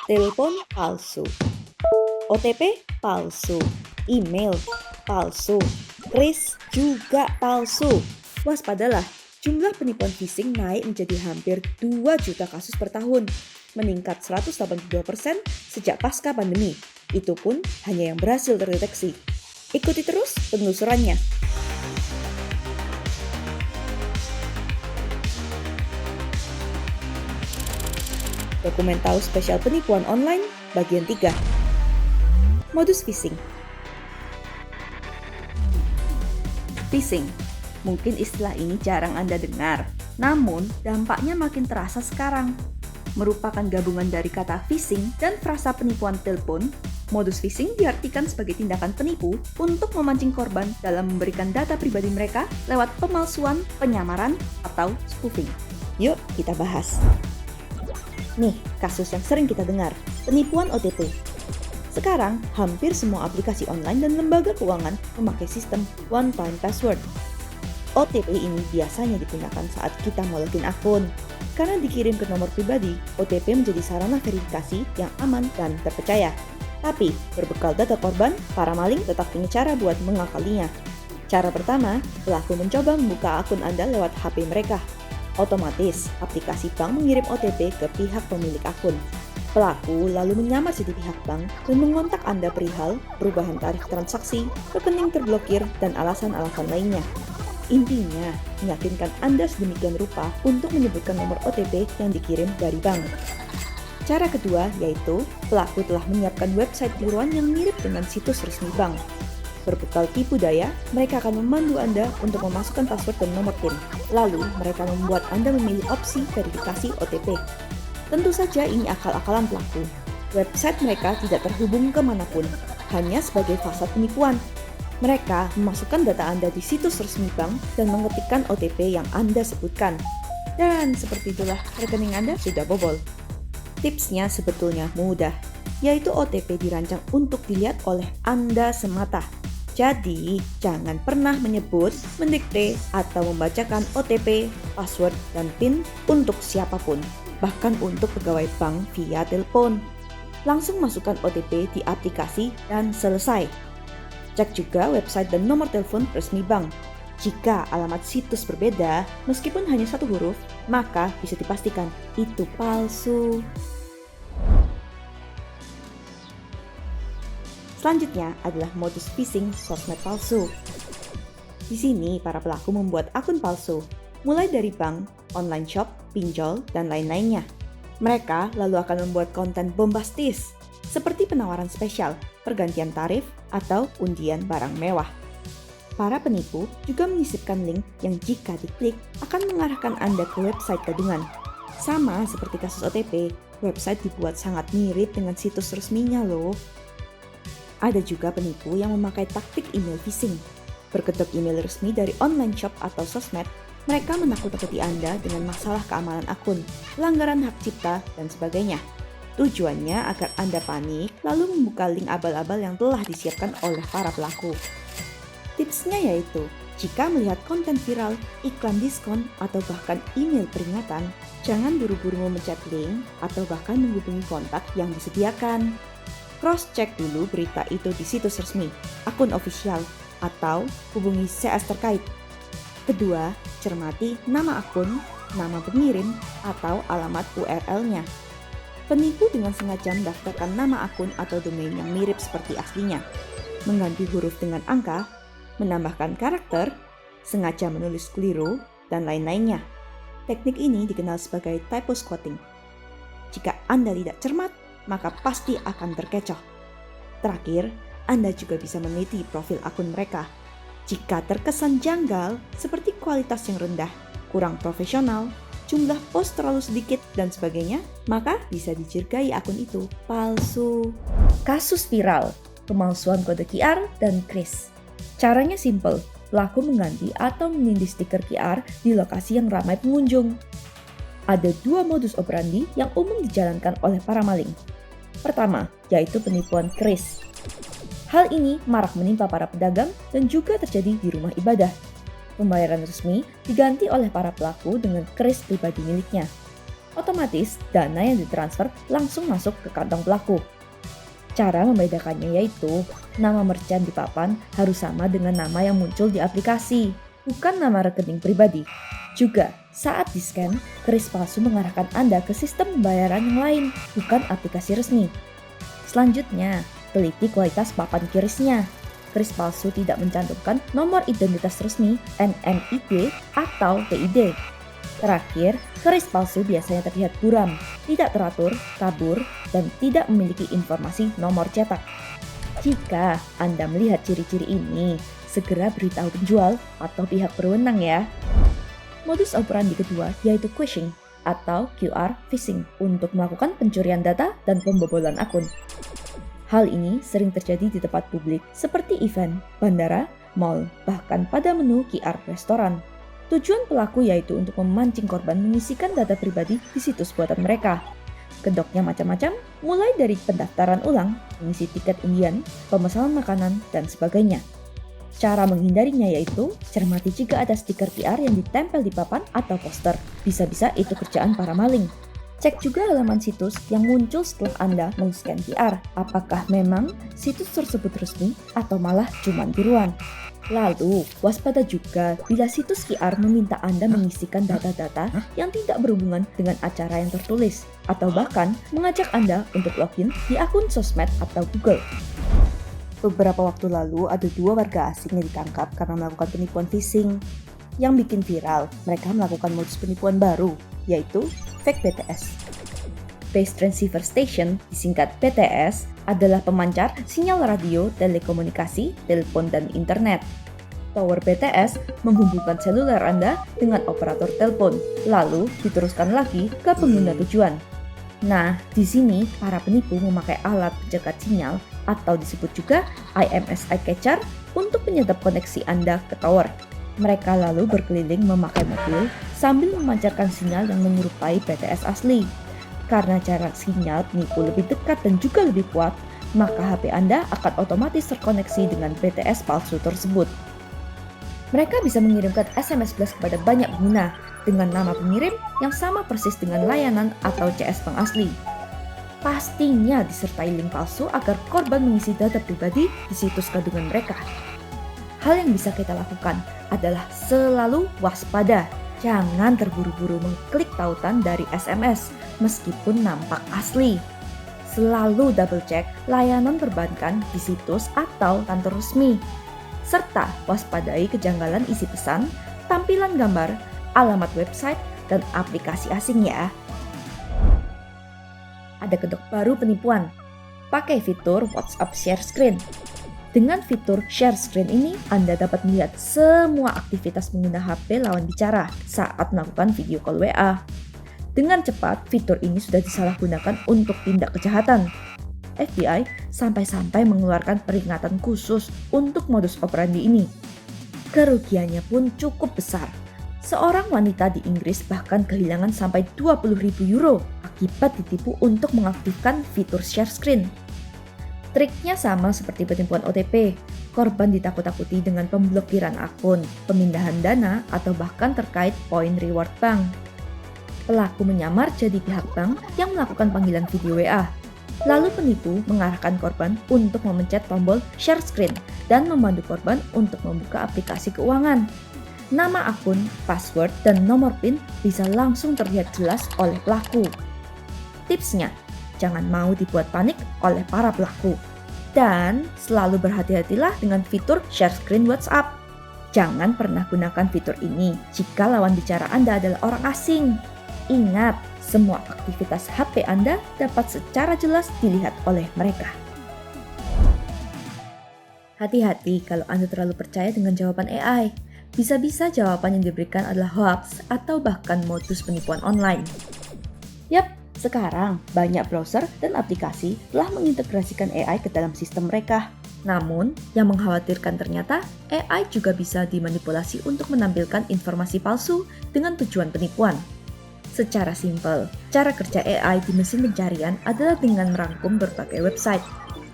telepon palsu, OTP palsu, email palsu, kris juga palsu. Waspadalah, jumlah penipuan phishing naik menjadi hampir 2 juta kasus per tahun, meningkat 182% sejak pasca pandemi. Itu pun hanya yang berhasil terdeteksi. Ikuti terus penelusurannya. Dokumen tahu spesial penipuan online bagian 3. Modus phishing. Phishing. Mungkin istilah ini jarang Anda dengar, namun dampaknya makin terasa sekarang. Merupakan gabungan dari kata phishing dan frasa penipuan telepon. Modus phishing diartikan sebagai tindakan penipu untuk memancing korban dalam memberikan data pribadi mereka lewat pemalsuan, penyamaran, atau spoofing. Yuk kita bahas. Nih, kasus yang sering kita dengar, penipuan OTP. Sekarang, hampir semua aplikasi online dan lembaga keuangan memakai sistem one time password. OTP ini biasanya digunakan saat kita mau login akun. Karena dikirim ke nomor pribadi, OTP menjadi sarana verifikasi yang aman dan terpercaya. Tapi, berbekal data korban, para maling tetap punya cara buat mengakalinya. Cara pertama, pelaku mencoba membuka akun Anda lewat HP mereka. Otomatis, aplikasi bank mengirim OTP ke pihak pemilik akun. Pelaku lalu menyamar jadi pihak bank dan mengontak Anda perihal perubahan tarif transaksi, rekening terblokir, dan alasan-alasan lainnya. Intinya, meyakinkan Anda sedemikian rupa untuk menyebutkan nomor OTP yang dikirim dari bank. Cara kedua yaitu, pelaku telah menyiapkan website tiruan yang mirip dengan situs resmi bank. Berbekal tipu daya, mereka akan memandu Anda untuk memasukkan password dan nomor PIN. Lalu, mereka membuat Anda memilih opsi verifikasi OTP. Tentu saja ini akal-akalan pelaku. Website mereka tidak terhubung kemanapun, hanya sebagai fasad penipuan. Mereka memasukkan data Anda di situs resmi bank dan mengetikkan OTP yang Anda sebutkan. Dan seperti itulah rekening Anda sudah bobol. Tipsnya sebetulnya mudah, yaitu OTP dirancang untuk dilihat oleh Anda semata. Jadi, jangan pernah menyebut, mendikte, atau membacakan OTP, password, dan PIN untuk siapapun, bahkan untuk pegawai bank via telepon. Langsung masukkan OTP di aplikasi dan selesai. Cek juga website dan nomor telepon resmi bank. Jika alamat situs berbeda, meskipun hanya satu huruf, maka bisa dipastikan itu palsu. Selanjutnya adalah modus phishing sosmed palsu. Di sini, para pelaku membuat akun palsu, mulai dari bank, online shop, pinjol, dan lain-lainnya. Mereka lalu akan membuat konten bombastis, seperti penawaran spesial, pergantian tarif, atau undian barang mewah. Para penipu juga menyisipkan link yang jika diklik akan mengarahkan Anda ke website gadungan. Sama seperti kasus OTP, website dibuat sangat mirip dengan situs resminya loh. Ada juga penipu yang memakai taktik email phishing. Berkedok email resmi dari online shop atau sosmed, mereka menakut-nakuti Anda dengan masalah keamanan akun, pelanggaran hak cipta, dan sebagainya. Tujuannya agar Anda panik, lalu membuka link abal-abal yang telah disiapkan oleh para pelaku. Tipsnya yaitu, jika melihat konten viral, iklan diskon, atau bahkan email peringatan, jangan buru-buru memencet link atau bahkan menghubungi kontak yang disediakan. Cross-check dulu berita itu di situs resmi, akun ofisial, atau hubungi CS terkait. Kedua, cermati nama akun, nama pengirim, atau alamat URL-nya. Penipu dengan sengaja mendaftarkan nama akun atau domain yang mirip seperti aslinya, mengganti huruf dengan angka, menambahkan karakter, sengaja menulis keliru, dan lain-lainnya. Teknik ini dikenal sebagai typo squatting. Jika Anda tidak cermat, maka pasti akan terkecoh. Terakhir, Anda juga bisa meneliti profil akun mereka. Jika terkesan janggal, seperti kualitas yang rendah, kurang profesional, jumlah post terlalu sedikit, dan sebagainya, maka bisa dicurigai akun itu palsu. Kasus viral, pemalsuan kode QR dan kris. Caranya simple, pelaku mengganti atau menindih stiker QR di lokasi yang ramai pengunjung. Ada 2 modus operandi yang umum dijalankan oleh para maling. Pertama, yaitu penipuan kris. Hal ini marak menimpa para pedagang dan juga terjadi di rumah ibadah. Pembayaran resmi diganti oleh para pelaku dengan kris pribadi miliknya. Otomatis, dana yang ditransfer langsung masuk ke kantong pelaku. Cara membedakannya yaitu, nama merchant di papan harus sama dengan nama yang muncul di aplikasi, bukan nama rekening pribadi. Juga, saat di-scan, keris palsu mengarahkan Anda ke sistem pembayaran yang lain, bukan aplikasi resmi. Selanjutnya, teliti kualitas papan kerisnya. Keris palsu tidak mencantumkan nomor identitas resmi NNID atau PID. Terakhir, keris palsu biasanya terlihat buram, tidak teratur, kabur, dan tidak memiliki informasi nomor cetak. Jika Anda melihat ciri-ciri ini, segera beritahu penjual atau pihak berwenang ya. Modus operandi kedua yaitu phishing atau QR phishing untuk melakukan pencurian data dan pembobolan akun. Hal ini sering terjadi di tempat publik seperti event, bandara, mal, bahkan pada menu QR restoran. Tujuan pelaku yaitu untuk memancing korban mengisikan data pribadi di situs buatan mereka. Kedoknya macam-macam, mulai dari pendaftaran ulang, mengisi tiket undian, pemesanan makanan, dan sebagainya. Cara menghindarinya yaitu, cermati jika ada stiker QR yang ditempel di papan atau poster. Bisa-bisa itu kerjaan para maling. Cek juga halaman situs yang muncul setelah Anda men-scan QR. Apakah memang situs tersebut resmi atau malah cuma tiruan? Lalu, waspada juga bila situs QR meminta Anda mengisikan data-data yang tidak berhubungan dengan acara yang tertulis, atau bahkan mengajak Anda untuk login di akun sosmed atau Google. Beberapa waktu lalu, ada 2 warga asing yang ditangkap karena melakukan penipuan phishing. Yang bikin viral, mereka melakukan modus penipuan baru, yaitu fake BTS. Base Transceiver Station, disingkat BTS, adalah pemancar sinyal radio, telekomunikasi, telepon, dan internet. Tower BTS menghubungkan seluler Anda dengan operator telepon, lalu diteruskan lagi ke pengguna tujuan. Nah, di sini para penipu memakai alat pencegat sinyal atau disebut juga IMS eye catcher untuk menyedap koneksi Anda ke tower. Mereka lalu berkeliling memakai mobil sambil memancarkan sinyal yang menyerupai BTS asli. Karena jarak sinyal penipu lebih dekat dan juga lebih kuat, maka HP Anda akan otomatis terkoneksi dengan BTS palsu tersebut. Mereka bisa mengirimkan SMS blast kepada banyak pengguna dengan nama pengirim yang sama persis dengan layanan atau CS bank asli. Pastinya disertai link palsu agar korban mengisi data pribadi di situs kandungan mereka. Hal yang bisa kita lakukan adalah selalu waspada. Jangan terburu-buru mengklik tautan dari SMS meskipun nampak asli. Selalu double check layanan perbankan di situs atau kantor resmi. Serta waspadai kejanggalan isi pesan, tampilan gambar, alamat website, dan aplikasi asing ya. Ada kedok baru penipuan. Pakai fitur WhatsApp Share Screen. Dengan fitur Share Screen ini, Anda dapat melihat semua aktivitas pengguna HP lawan bicara saat melakukan video call WA. Dengan cepat, fitur ini sudah disalahgunakan untuk tindak kejahatan. FBI sampai-sampai mengeluarkan peringatan khusus untuk modus operandi ini. Kerugiannya pun cukup besar. Seorang wanita di Inggris bahkan kehilangan sampai 20.000 euro akibat ditipu untuk mengaktifkan fitur Share Screen. Triknya sama seperti penipuan OTP. Korban ditakut-takuti dengan pemblokiran akun, pemindahan dana, atau bahkan terkait poin reward bank. Pelaku menyamar jadi pihak bank yang melakukan panggilan video WA. Lalu penipu mengarahkan korban untuk memencet tombol share screen dan membantu korban untuk membuka aplikasi keuangan. Nama akun, password, dan nomor PIN bisa langsung terlihat jelas oleh pelaku. Tipsnya, jangan mau dibuat panik oleh para pelaku. Dan selalu berhati-hatilah dengan fitur share screen WhatsApp. Jangan pernah gunakan fitur ini jika lawan bicara Anda adalah orang asing. Ingat, semua aktivitas HP Anda dapat secara jelas dilihat oleh mereka. Hati-hati kalau Anda terlalu percaya dengan jawaban AI. Bisa-bisa jawaban yang diberikan adalah hoax atau bahkan modus penipuan online. Yap, sekarang banyak browser dan aplikasi telah mengintegrasikan AI ke dalam sistem mereka. Namun, yang mengkhawatirkan ternyata AI juga bisa dimanipulasi untuk menampilkan informasi palsu dengan tujuan penipuan. Secara simpel, cara kerja AI di mesin pencarian adalah dengan merangkum berbagai website.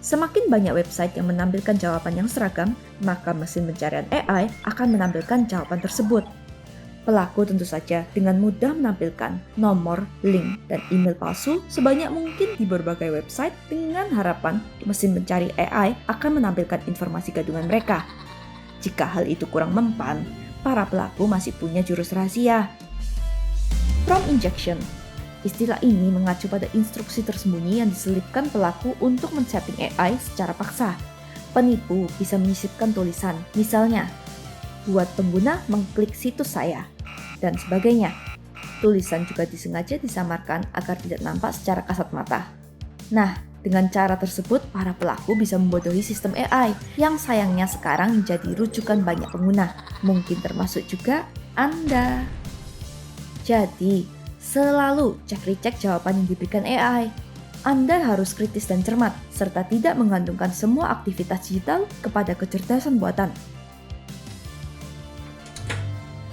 Semakin banyak website yang menampilkan jawaban yang seragam, maka mesin pencarian AI akan menampilkan jawaban tersebut. Pelaku tentu saja dengan mudah menampilkan nomor, link, dan email palsu sebanyak mungkin di berbagai website dengan harapan mesin pencari AI akan menampilkan informasi gadungan mereka. Jika hal itu kurang mempan, para pelaku masih punya jurus rahasia. Prompt injection. Istilah ini mengacu pada instruksi tersembunyi yang diselipkan pelaku untuk men-setting AI secara paksa. Penipu bisa menyisipkan tulisan, misalnya, buat pengguna mengklik situs saya, dan sebagainya. Tulisan juga disengaja disamarkan agar tidak nampak secara kasat mata. Nah, dengan cara tersebut, para pelaku bisa membodohi sistem AI yang sayangnya sekarang menjadi rujukan banyak pengguna, mungkin termasuk juga Anda. Jadi, selalu cek-recek jawaban yang diberikan AI. Anda harus kritis dan cermat, serta tidak menggantungkan semua aktivitas digital kepada kecerdasan buatan.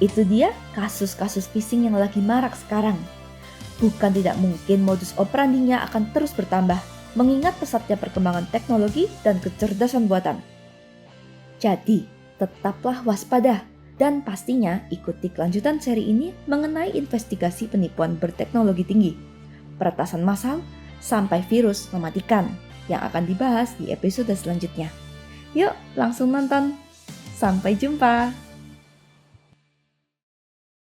Itu dia kasus-kasus phishing yang lagi marak sekarang. Bukan tidak mungkin modus operandinya akan terus bertambah, mengingat pesatnya perkembangan teknologi dan kecerdasan buatan. Jadi, tetaplah waspada. Dan pastinya ikuti kelanjutan seri ini mengenai investigasi penipuan berteknologi tinggi, peretasan massal, sampai virus mematikan yang akan dibahas di episode selanjutnya. Yuk langsung nonton. Sampai jumpa.